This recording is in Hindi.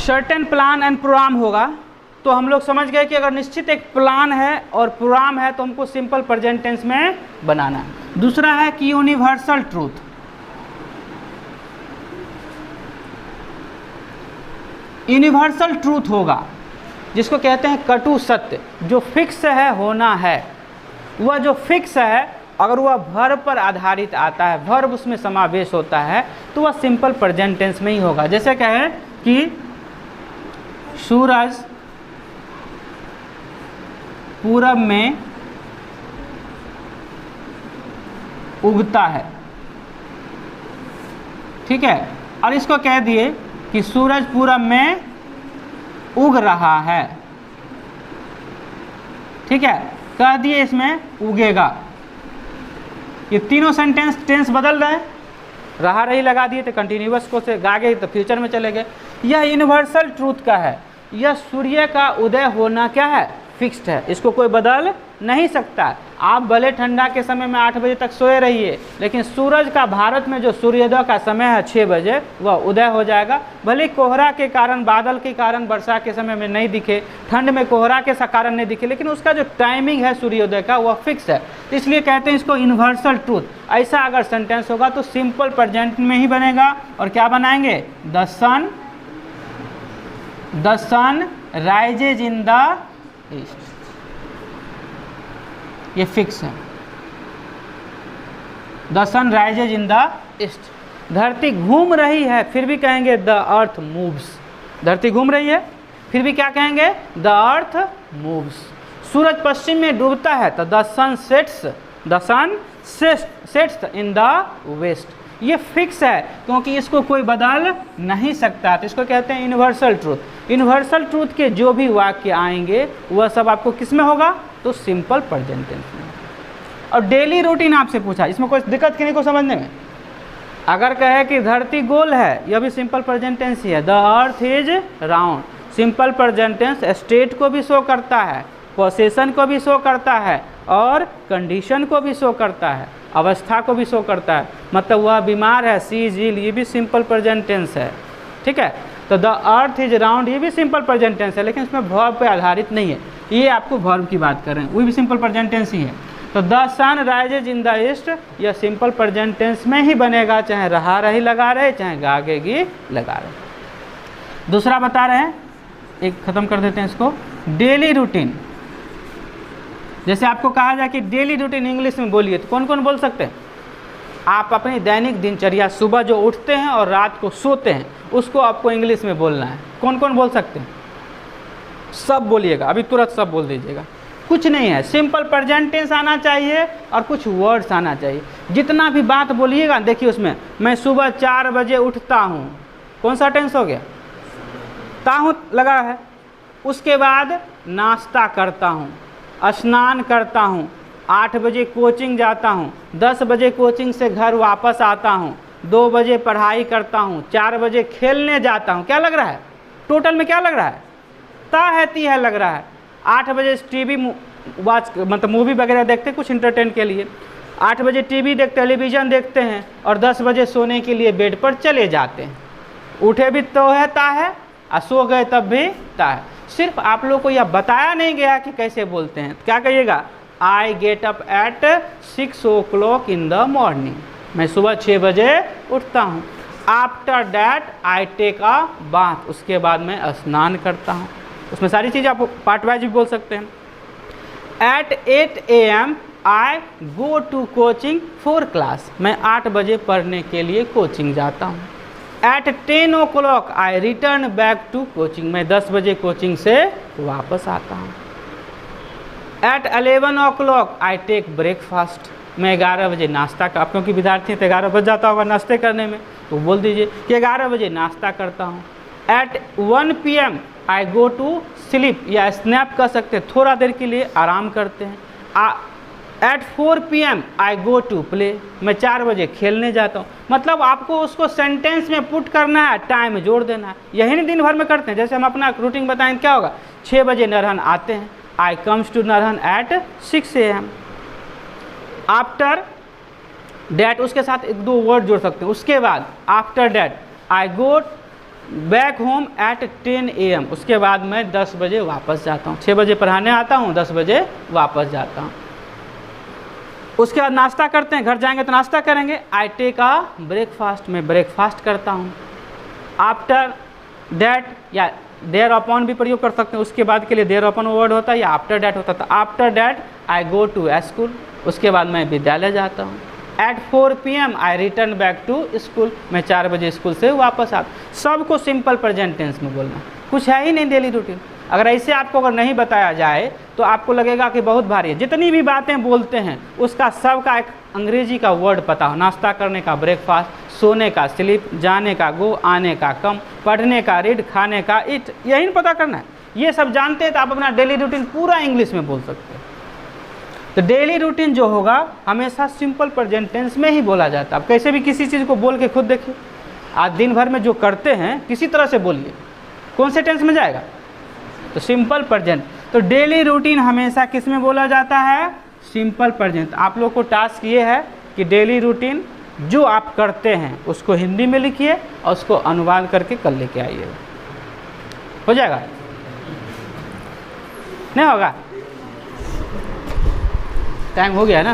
सर्टेन प्लान एंड प्रोग्राम होगा, तो हम लोग समझ गए कि अगर निश्चित एक प्लान है और प्रोग्राम है तो हमको सिंपल प्रेजेंट टेंस में बनाना है। दूसरा है कि यूनिवर्सल ट्रूथ। यूनिवर्सल ट्रूथ होगा जिसको कहते हैं कटु सत्य, जो फिक्स है, होना है। वह जो फिक्स है अगर वह वर्ब पर आधारित आता है, वर्ब उसमें समावेश होता है, तो वह सिंपल प्रेजेंट टेंस में ही होगा। जैसे कहें कि सूरज पूरब में उगता है, ठीक है, और इसको कह दिए कि सूरज पूरब में उग रहा है, ठीक है, कह दिए इसमें उगेगा। ये तीनों सेंटेंस टेंस बदल रहे हैं, रहा रही लगा दिए तो कंटिन्यूअस को से आगे तो फ्यूचर में चले गए। यह यूनिवर्सल ट्रूथ का है। यह सूर्य का उदय होना क्या है, फिक्स्ड है, इसको कोई बदल नहीं सकता। आप भले ठंडा के समय में 8 बजे तक सोए रहिए, लेकिन सूरज का भारत में जो सूर्योदय का समय है 6 बजे, वह उदय हो जाएगा। भले कोहरा के कारण, बादल के कारण वर्षा के समय में नहीं दिखे, ठंड में कोहरा के कारण नहीं दिखे, लेकिन उसका जो टाइमिंग है सूर्योदय का वह फिक्स है। इसलिए कहते हैं इसको यूनिवर्सल ट्रूथ। ऐसा अगर सेंटेंस होगा तो सिंपल प्रेजेंट में ही बनेगा। और क्या बनाएंगे, the sun rises in the east, ये फिक्स है। The sun rises in the east. धरती घूम रही है, फिर भी कहेंगे द अर्थ मूव्स। धरती घूम रही है, फिर भी क्या कहेंगे, द अर्थ मूव्स। सूरज पश्चिम में डूबता है तो the sun sets in the west. ये फिक्स है क्योंकि इसको कोई बदल नहीं सकता, तो इसको कहते हैं यूनिवर्सल ट्रूथ। यूनिवर्सल ट्रूथ के जो भी वाक्य आएंगे वह सब आपको किस में होगा, तो सिंपल प्रेजेंट टेंस में। और डेली रूटीन आपसे पूछा, इसमें कोई दिक्कत किन्हीं को समझने में? अगर कहे कि धरती गोल है, यह भी सिंपल प्रेजेंट टेंस ही है। The earth is round, simple present tense state को भी शो करता है, पोजीशन को भी शो करता है, और कंडीशन को भी शो करता है, अवस्था को भी शो करता है। मतलब वह बीमार है, सी इज इल, ये भी सिंपल प्रेजेंट टेंस है, ठीक है। तो द अर्थ इज राउंड, ये भी सिंपल प्रेजेंट टेंस है, लेकिन इसमें वर्ब पे आधारित नहीं है। ये आपको वर्ब की बात कर रहे हैं, वो भी सिंपल प्रेजेंट टेंस ही है। तो the sun rises in the east, यह सिंपल प्रेजेंट टेंस में ही बनेगा, चाहे रहा रही लगा रहे, चाहे गागेगी लगा रहे। दूसरा बता रहे हैं, एक खत्म कर देते हैं इसको, डेली रूटीन। जैसे आपको कहा जाए कि डेली रूटीन इंग्लिश में बोलिए, तो कौन कौन बोल सकते हैं? आप अपनी दैनिक दिनचर्या, सुबह जो उठते हैं और रात को सोते हैं, उसको आपको इंग्लिश में बोलना है। कौन कौन बोल सकते हैं? सब बोलिएगा, अभी तुरंत सब बोल दीजिएगा। कुछ नहीं है, सिंपल प्रेजेंट टेंस आना चाहिए और कुछ वर्ड्स आना चाहिए। जितना भी बात बोलिएगा, देखिए उसमें मैं सुबह 4 बजे उठता हूँ, कौन सा टेंस हो गया, ताहू लगा है। उसके बाद नाश्ता करता हूँ, स्नान करता हूँ, 8 बजे कोचिंग जाता हूँ, 10 बजे कोचिंग से घर वापस आता हूँ, 2 बजे पढ़ाई करता हूँ, 4 बजे खेलने जाता हूँ। क्या लग रहा है टोटल में? क्या लग रहा है? ता है ती है लग रहा है। 8 बजे टीवी वॉच, मतलब मूवी वगैरह देखते हैं कुछ इंटरटेन के लिए, 8 बजे टीवी देखते, टेलीविज़न देखते हैं, और 10 बजे सोने के लिए बेड पर चले जाते हैं। उठे भी तो है ता है, और सो गए तब भी ता है। सिर्फ आप लोग को यह बताया नहीं गया कि कैसे बोलते हैं। क्या कहिएगा, I get up at 6 o'clock in the morning, मैं सुबह 6 बजे उठता हूँ। After that I take a bath, उसके बाद मैं स्नान करता हूँ। उसमें सारी चीज़ें आप पार्ट वाइज भी बोल सकते हैं। At 8 AM I go to coaching for class, मैं 8 बजे पढ़ने के लिए कोचिंग जाता हूँ। At 10 o'clock I return back to coaching, मैं 10 बजे कोचिंग से वापस आता हूँ। Eight 11 o'clock I take breakfast, मैं 11 बजे नाश्ता कर, आप क्योंकि विद्यार्थी तो 11 बज जाता होगा नाश्ते करने में, तो बोल दीजिए कि 11 बजे नाश्ता करता हूँ। At 1 PM I go to sleep, या स्नैप कर सकते हैं, थोड़ा देर के लिए आराम करते हैं। At 4 PM I go to play, मैं 4 बजे खेलने जाता हूँ। मतलब आपको उसको सेंटेंस में पुट करना है, टाइम जोड़ देना है। यही नहीं दिन भर में करते हैं। जैसे हम अपना रूटीन बताएं, क्या होगा, 6 बजे नरहन आते हैं, I comes to Narhan at 6 AM। After that, उसके साथ 1-2 वर्ड जोड़ सकते हैं। उसके बाद after that I go back home at 10 AM, उसके बाद मैं 10 बजे वापस जाता हूँ। 6 बजे पढ़ाने आता हूँ, 10 बजे वापस जाता हूँ। उसके बाद नाश्ता करते हैं, घर जाएंगे तो नाश्ता करेंगे। आई टेक अ ब्रेकफास्ट, मैं ब्रेकफास्ट करता हूँ। आफ्टर डैट या देयर अपॉन भी प्रयोग कर सकते हैं, उसके बाद के लिए देयर अपॉन वर्ड होता है या आफ्टर डैट होता है। तो after that I go to school, उसके बाद मैं विद्यालय जाता हूँ। At 4 PM I return back to school, मैं 4 बजे स्कूल से वापस आता। सबको सिंपल प्रेजेंट टेंस में बोलना, कुछ है ही नहीं डेली रूटीन। अगर ऐसे आपको अगर नहीं बताया जाए तो आपको लगेगा कि बहुत भारी है। जितनी भी बातें बोलते हैं उसका सबका एक अंग्रेजी का वर्ड पता हो। नाश्ता करने का ब्रेकफास्ट, सोने का स्लीप, जाने का गो, आने का कम, पढ़ने का रीड, खाने का इट, यही पता करना है। ये सब जानते हैं तो आप अपना डेली रूटीन पूरा इंग्लिश में बोल सकते हैं। तो डेली रूटीन जो होगा हमेशा सिंपल प्रेजेंट टेंस में ही बोला जाता है। आप कैसे भी किसी चीज़ को बोल के खुद देखिए, आज दिन भर में जो करते हैं किसी तरह से बोलिए, कौन से टेंस में जाएगा? तो सिंपल प्रेजेंट। तो डेली रूटीन हमेशा किस में बोला जाता है? Simple present. आप लोग को टास्क ये है कि डेली रूटीन जो आप करते हैं उसको हिंदी में लिखिए और उसको अनुवाद करके कल लेके आइए। हो जाएगा? नहीं होगा? टाइम हो गया ना?